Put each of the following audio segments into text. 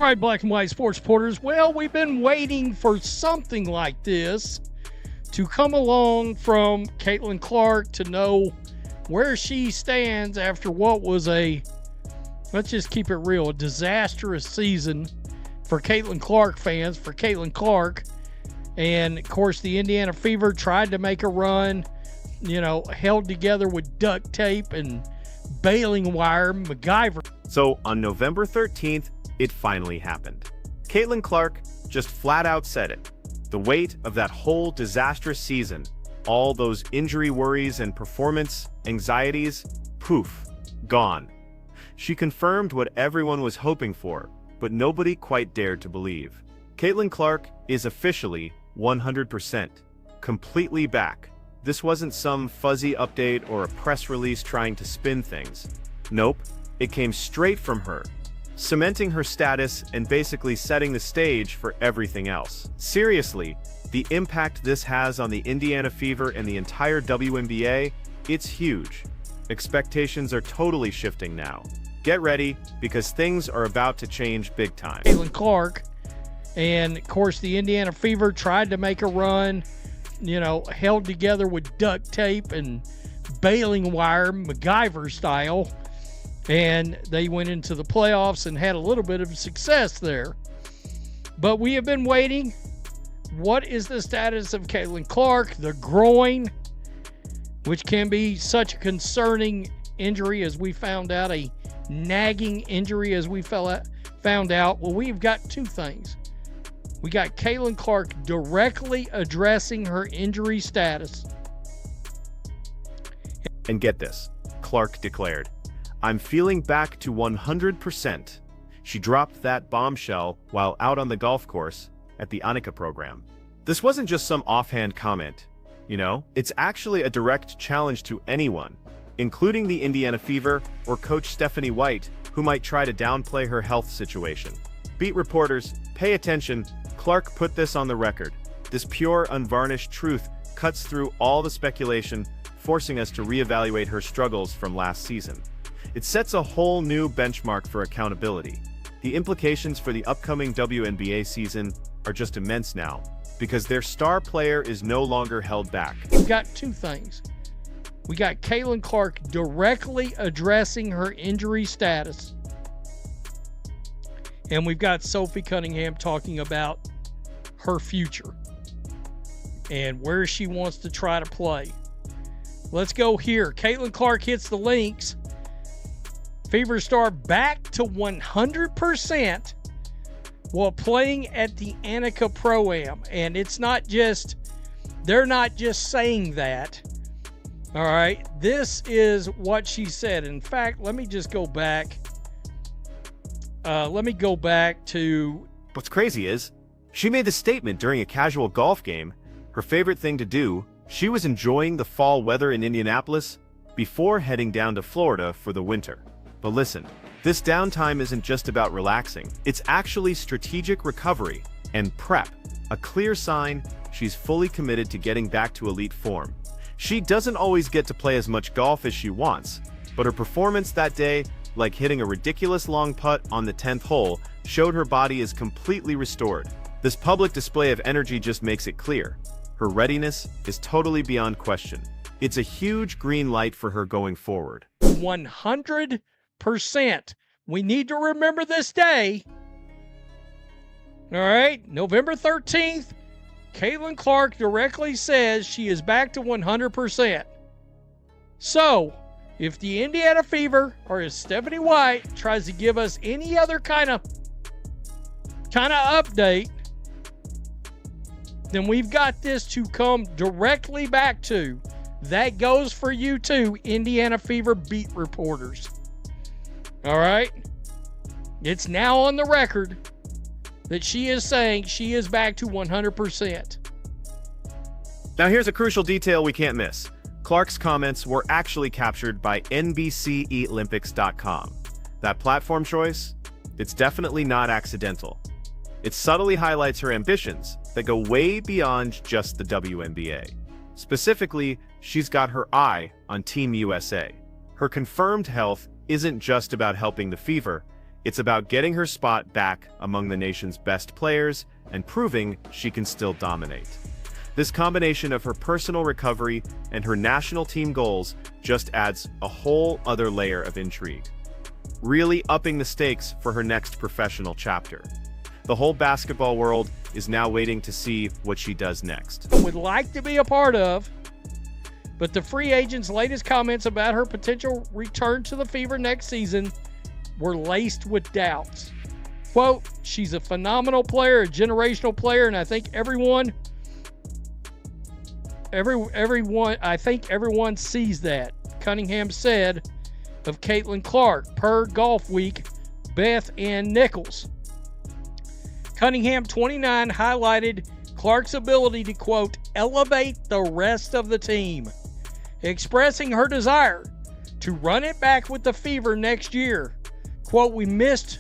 All right, black and white sports reporters. Well, we've been waiting for something like this to come along from Caitlin Clark to know where she stands after what was let's just keep it real, a disastrous season for Caitlin Clark fans, for Caitlin Clark. And, of course, the Indiana Fever tried to make a run, held together with duct tape and baling wire, MacGyver. So on November 13th, it finally happened. Caitlin Clark just flat out said it. The weight of that whole disastrous season, all those injury worries and performance anxieties, poof, gone. She confirmed what everyone was hoping for, but nobody quite dared to believe. Caitlin Clark is officially 100%, completely back. This wasn't some fuzzy update or a press release trying to spin things. Nope, it came straight from her, cementing her status and basically setting the stage for everything else. Seriously, the impact this has on the Indiana Fever and the entire WNBA, it's huge. Expectations are totally shifting now. Get ready, because things are about to change big time. Caitlin Clark, and of course the Indiana Fever tried to make a run, held together with duct tape and baling wire, MacGyver style. And they went into the playoffs and had a little bit of success there. But we have been waiting. What is the status of Caitlin Clark? The groin, which can be such a concerning injury as we found out, a nagging injury as we found out. Well, we've got two things. We got Caitlin Clark directly addressing her injury status. And get this, Clark declared, "I'm feeling back to 100%. She dropped that bombshell while out on the golf course at the Annika program. This wasn't just some offhand comment, It's actually a direct challenge to anyone, including the Indiana Fever or Coach Stephanie White, who might try to downplay her health situation. Beat reporters, pay attention. Clark put this on the record. This pure, unvarnished truth cuts through all the speculation, forcing us to reevaluate her struggles from last season. It sets a whole new benchmark for accountability. The implications for the upcoming WNBA season are just immense now, because their star player is no longer held back." We've got two things. We got Caitlin Clark directly addressing her injury status. And we've got Sophie Cunningham talking about her future and where she wants to try to play. Let's go here. Caitlin Clark hits the links. Fever star back to 100% while playing at the Annika Pro-Am. And they're not just saying that. All right, this is what she said. In fact, let me just go back. Let me go back to... What's crazy is, she made the statement during a casual golf game, her favorite thing to do. She was enjoying the fall weather in Indianapolis before heading down to Florida for the winter. But listen, this downtime isn't just about relaxing. It's actually strategic recovery and prep, a clear sign she's fully committed to getting back to elite form. She doesn't always get to play as much golf as she wants, but her performance that day, like hitting a ridiculous long putt on the 10th hole, showed her body is completely restored. This public display of energy just makes it clear. Her readiness is totally beyond question. It's a huge green light for her going forward. 100%. We need to remember this day. All right, November 13th, Caitlin Clark directly says she is back to 100%. So, if the Indiana Fever or if Stephanie White tries to give us any other kind of update, then we've got this to come directly back to. That goes for you too, Indiana Fever beat reporters. All right? It's now on the record that she is saying she is back to 100%. Now here's a crucial detail we can't miss. Clark's comments were actually captured by NBCOlympics.com. That platform choice? It's definitely not accidental. It subtly highlights her ambitions that go way beyond just the WNBA. Specifically, she's got her eye on Team USA. Her confirmed health isn't just about helping the Fever, It's about getting her spot back among the nation's best players and proving she can still dominate. This combination of her personal recovery and her national team goals just adds a whole other layer of intrigue, really upping the stakes for her next professional chapter. The whole basketball world is now waiting to see what she does next. Would like to be a part of, but the free agent's latest comments about her potential return to the Fever next season were laced with doubts. Quote, she's a phenomenal player, a generational player, and I think everyone sees that, Cunningham said of Caitlin Clark, per Golf Week, Beth Ann Nichols. Cunningham, 29, highlighted Clark's ability to, quote, elevate the rest of the team, expressing her desire to run it back with the Fever next year. Quote, we missed.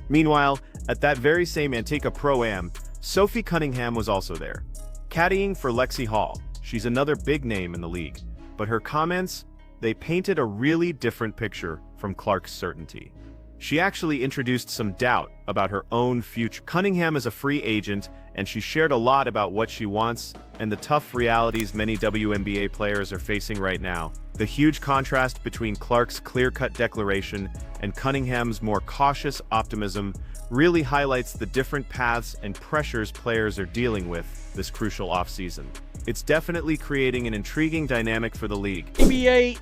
Meanwhile, at that very same Antigua Pro-Am, Sophie Cunningham was also there, caddying for Lexi Hall. She's another big name in the league, but her comments, they painted a really different picture from Clark's certainty. She actually introduced some doubt about her own future. Cunningham is a free agent, and she shared a lot about what she wants and the tough realities many WNBA players are facing right now. The huge contrast between Clark's clear-cut declaration and Cunningham's more cautious optimism really highlights the different paths and pressures players are dealing with this crucial offseason. It's definitely creating an intriguing dynamic for the league. CBA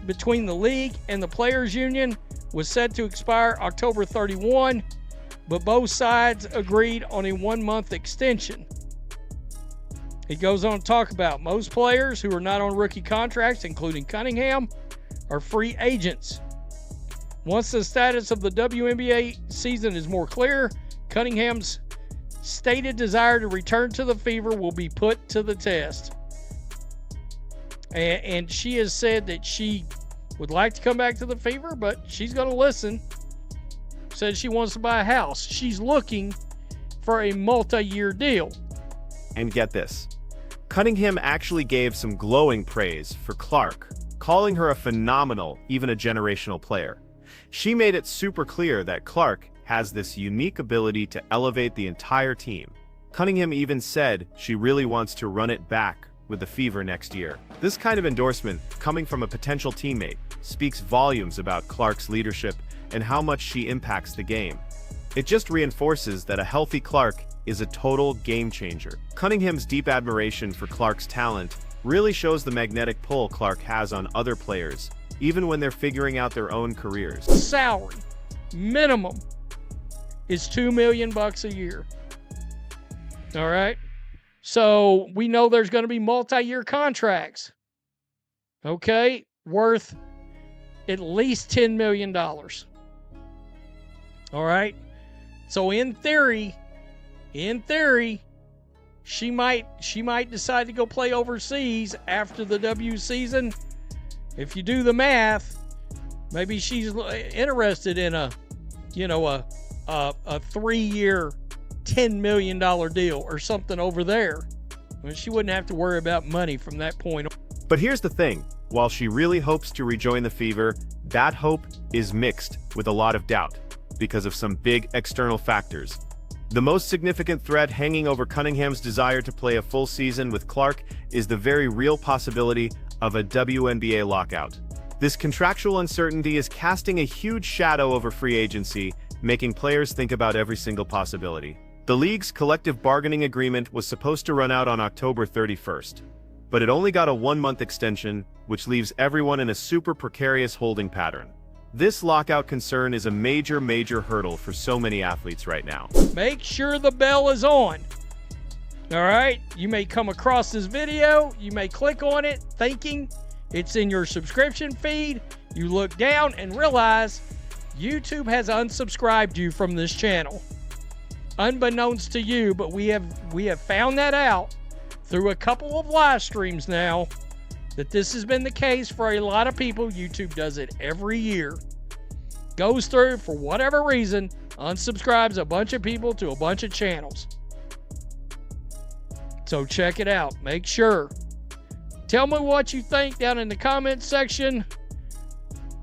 between the league and the Players Union was set to expire October 31, but both sides agreed on a 1-month extension. He goes on to talk about most players who are not on rookie contracts, including Cunningham, are free agents. Once the status of the WNBA season is more clear, Cunningham's stated desire to return to the Fever will be put to the test. And she has said that she would like to come back to the Fever, but she's going to listen. Said she wants to buy a house. She's looking for a multi-year deal. And get this, Cunningham actually gave some glowing praise for Clark, calling her a phenomenal, even a generational player. She made it super clear that Clark has this unique ability to elevate the entire team. Cunningham even said she really wants to run it back with the Fever next year. This kind of endorsement, coming from a potential teammate, speaks volumes about Clark's leadership and how much she impacts the game. It just reinforces that a healthy Clark is a total game changer. Cunningham's deep admiration for Clark's talent really shows the magnetic pull Clark has on other players, even when they're figuring out their own careers. Salary minimum is $2 million a year. All right. So we know there's going to be multi-year contracts. Okay. Worth at least $10 million. All right. So in theory, she might decide to go play overseas after the W season. If you do the math, maybe she's interested in a 3-year, $10 million deal or something over there. Well, she wouldn't have to worry about money from that point on. But here's the thing. While she really hopes to rejoin the Fever, that hope is mixed with a lot of doubt because of some big external factors. The most significant threat hanging over Cunningham's desire to play a full season with Clark is the very real possibility of a WNBA lockout. This contractual uncertainty is casting a huge shadow over free agency, making players think about every single possibility. The league's collective bargaining agreement was supposed to run out on October 31st, but it only got a 1-month extension, which leaves everyone in a super precarious holding pattern. This lockout concern is a major hurdle for so many athletes right now. Make sure the bell is on. All right, you may come across this video, you may click on it thinking it's in your subscription feed. You look down and realize YouTube has unsubscribed you from this channel. Unbeknownst to you, but we have found that out through a couple of live streams now, that this has been the case for a lot of people. YouTube does it every year. Goes through, for whatever reason, unsubscribes a bunch of people to a bunch of channels. So check it out. Make sure. Tell me what you think down in the comments section.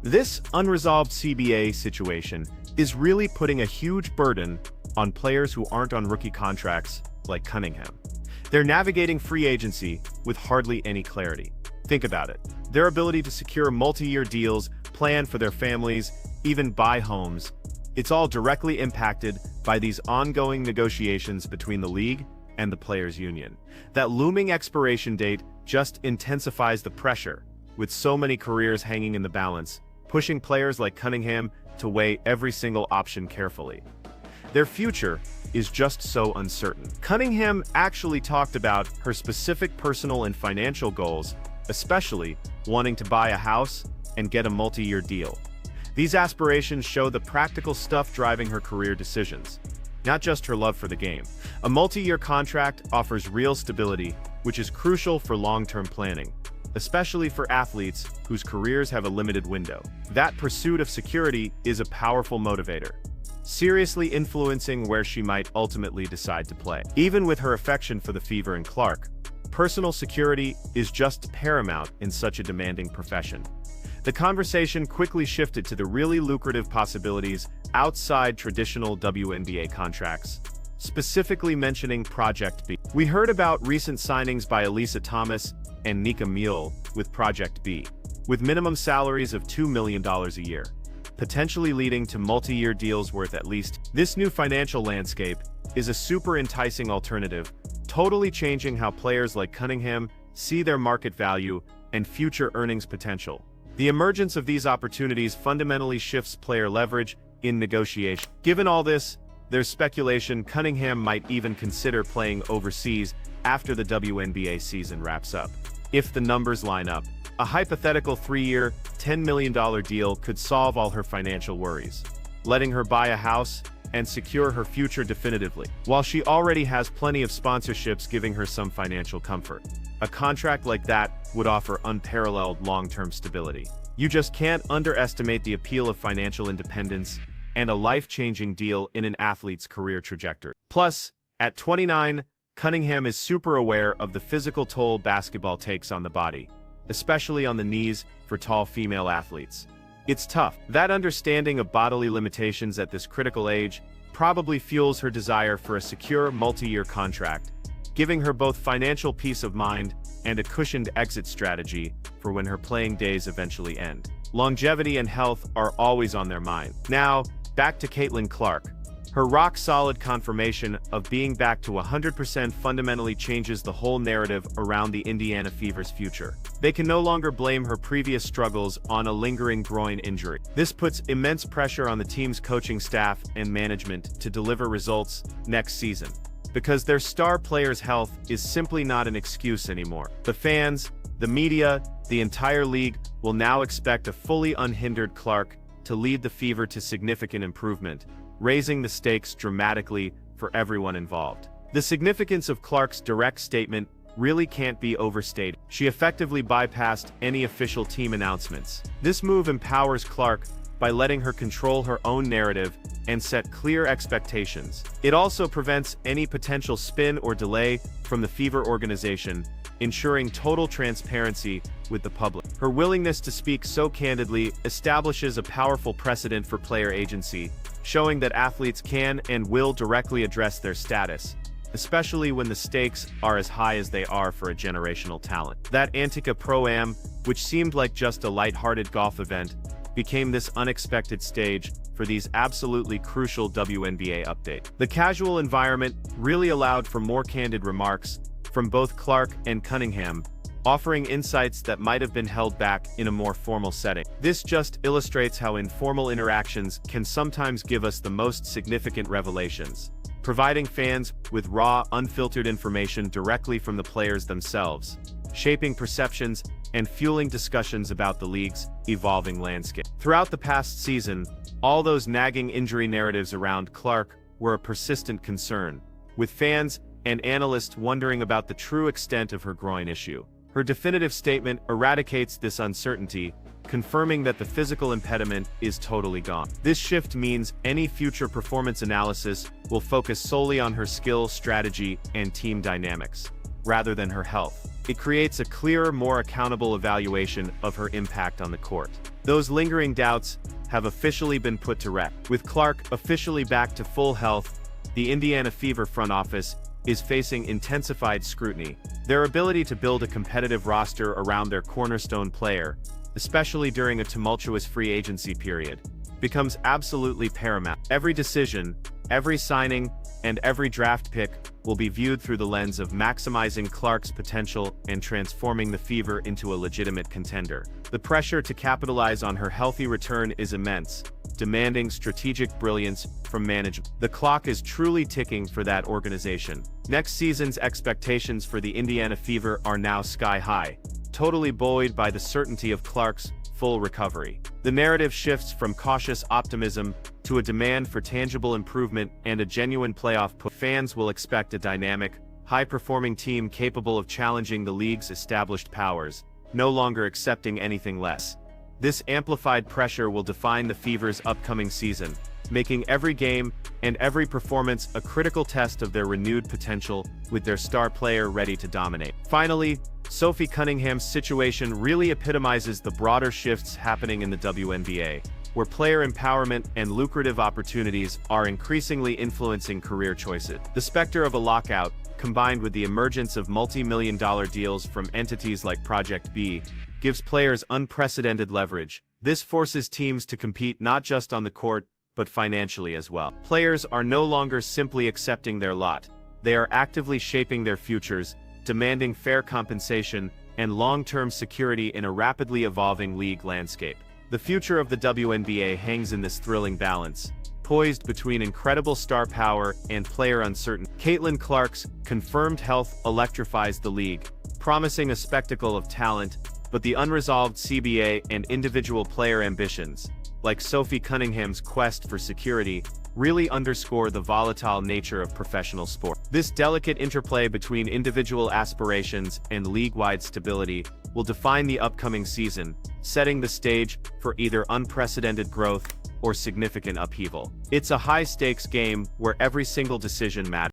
This unresolved CBA situation is really putting a huge burden on players who aren't on rookie contracts like Cunningham. They're navigating free agency with hardly any clarity. Think about it. Their ability to secure multi-year deals, plan for their families, even buy homes, it's all directly impacted by these ongoing negotiations between the league and the players' union. That looming expiration date just intensifies the pressure, with so many careers hanging in the balance, pushing players like Cunningham to weigh every single option carefully. Their future is just so uncertain. Cunningham actually talked about her specific personal and financial goals, especially wanting to buy a house and get a multi-year deal. These aspirations show the practical stuff driving her career decisions, not just her love for the game. A multi-year contract offers real stability, which is crucial for long-term planning, especially for athletes whose careers have a limited window. That pursuit of security is a powerful motivator, seriously influencing where she might ultimately decide to play. Even with her affection for the Fever and Clark, personal security is just paramount in such a demanding profession. The conversation quickly shifted to the really lucrative possibilities outside traditional WNBA contracts, specifically mentioning Project B. We heard about recent signings by Elisa Thomas and Nika Mule with Project B, with minimum salaries of $2 million a year, potentially leading to multi-year deals worth at least. This new financial landscape is a super enticing alternative, totally changing how players like Cunningham see their market value and future earnings potential. The emergence of these opportunities fundamentally shifts player leverage in negotiation. Given all this, there's speculation Cunningham might even consider playing overseas after the WNBA season wraps up. If the numbers line up, a hypothetical 3-year, $10 million deal could solve all her financial worries, letting her buy a house and secure her future definitively. While she already has plenty of sponsorships giving her some financial comfort, a contract like that would offer unparalleled long-term stability. You just can't underestimate the appeal of financial independence and a life-changing deal in an athlete's career trajectory. Plus, at 29, Cunningham is super aware of the physical toll basketball takes on the body, especially on the knees for tall female athletes. It's tough. That understanding of bodily limitations at this critical age probably fuels her desire for a secure multi-year contract, giving her both financial peace of mind and a cushioned exit strategy for when her playing days eventually end. Longevity and health are always on their mind. Now, back to Caitlin Clark. Her rock-solid confirmation of being back to 100% fundamentally changes the whole narrative around the Indiana Fever's future. They can no longer blame her previous struggles on a lingering groin injury. This puts immense pressure on the team's coaching staff and management to deliver results next season, because their star player's health is simply not an excuse anymore. The fans, the media, the entire league will now expect a fully unhindered Clark to lead the Fever to significant improvement, raising the stakes dramatically for everyone involved. The significance of Clark's direct statement really can't be overstated. She effectively bypassed any official team announcements. This move empowers Clark by letting her control her own narrative and set clear expectations. It also prevents any potential spin or delay from the Fever organization, ensuring total transparency with the public. Her willingness to speak so candidly establishes a powerful precedent for player agency, showing that athletes can and will directly address their status, especially when the stakes are as high as they are for a generational talent. That Antica Pro-Am, which seemed like just a light-hearted golf event, became this unexpected stage for these absolutely crucial WNBA updates. The casual environment really allowed for more candid remarks from both Clark and Cunningham, offering insights that might have been held back in a more formal setting. This just illustrates how informal interactions can sometimes give us the most significant revelations, providing fans with raw, unfiltered information directly from the players themselves, shaping perceptions and fueling discussions about the league's evolving landscape. Throughout the past season, all those nagging injury narratives around Clark were a persistent concern, with fans and analysts wondering about the true extent of her groin issue. Her definitive statement eradicates this uncertainty, confirming that the physical impediment is totally gone. This shift means any future performance analysis will focus solely on her skill, strategy, and team dynamics, rather than her health. It creates a clearer, more accountable evaluation of her impact on the court. Those lingering doubts have officially been put to rest. With Clark officially back to full health, the Indiana Fever front office is facing intensified scrutiny. Their ability to build a competitive roster around their cornerstone player, especially during a tumultuous free agency period, becomes absolutely paramount. Every decision, every signing, and every draft pick will be viewed through the lens of maximizing Clark's potential and transforming the Fever into a legitimate contender. The pressure to capitalize on her healthy return is immense, demanding strategic brilliance from management. The clock is truly ticking for that organization. Next season's expectations for the Indiana Fever are now sky high, totally buoyed by the certainty of Clark's full recovery. The narrative shifts from cautious optimism to a demand for tangible improvement and a genuine playoff push. Fans will expect a dynamic, high-performing team capable of challenging the league's established powers, no longer accepting anything less. This amplified pressure will define the Fever's upcoming season, making every game and every performance a critical test of their renewed potential, with their star player ready to dominate. Finally, Sophie Cunningham's situation really epitomizes the broader shifts happening in the WNBA, where player empowerment and lucrative opportunities are increasingly influencing career choices. The specter of a lockout, combined with the emergence of multi-million-dollar deals from entities like Project B, gives players unprecedented leverage. This forces teams to compete not just on the court, but financially as well. Players are no longer simply accepting their lot. They are actively shaping their futures, demanding fair compensation and long-term security in a rapidly evolving league landscape. The future of the WNBA hangs in this thrilling balance, poised between incredible star power and player uncertainty. Caitlin Clark's confirmed health electrifies the league, promising a spectacle of talent, but the unresolved CBA and individual player ambitions, like Sophie Cunningham's quest for security, really underscore the volatile nature of professional sport. This delicate interplay between individual aspirations and league-wide stability will define the upcoming season, setting the stage for either unprecedented growth or significant upheaval. It's a high-stakes game where every single decision matters.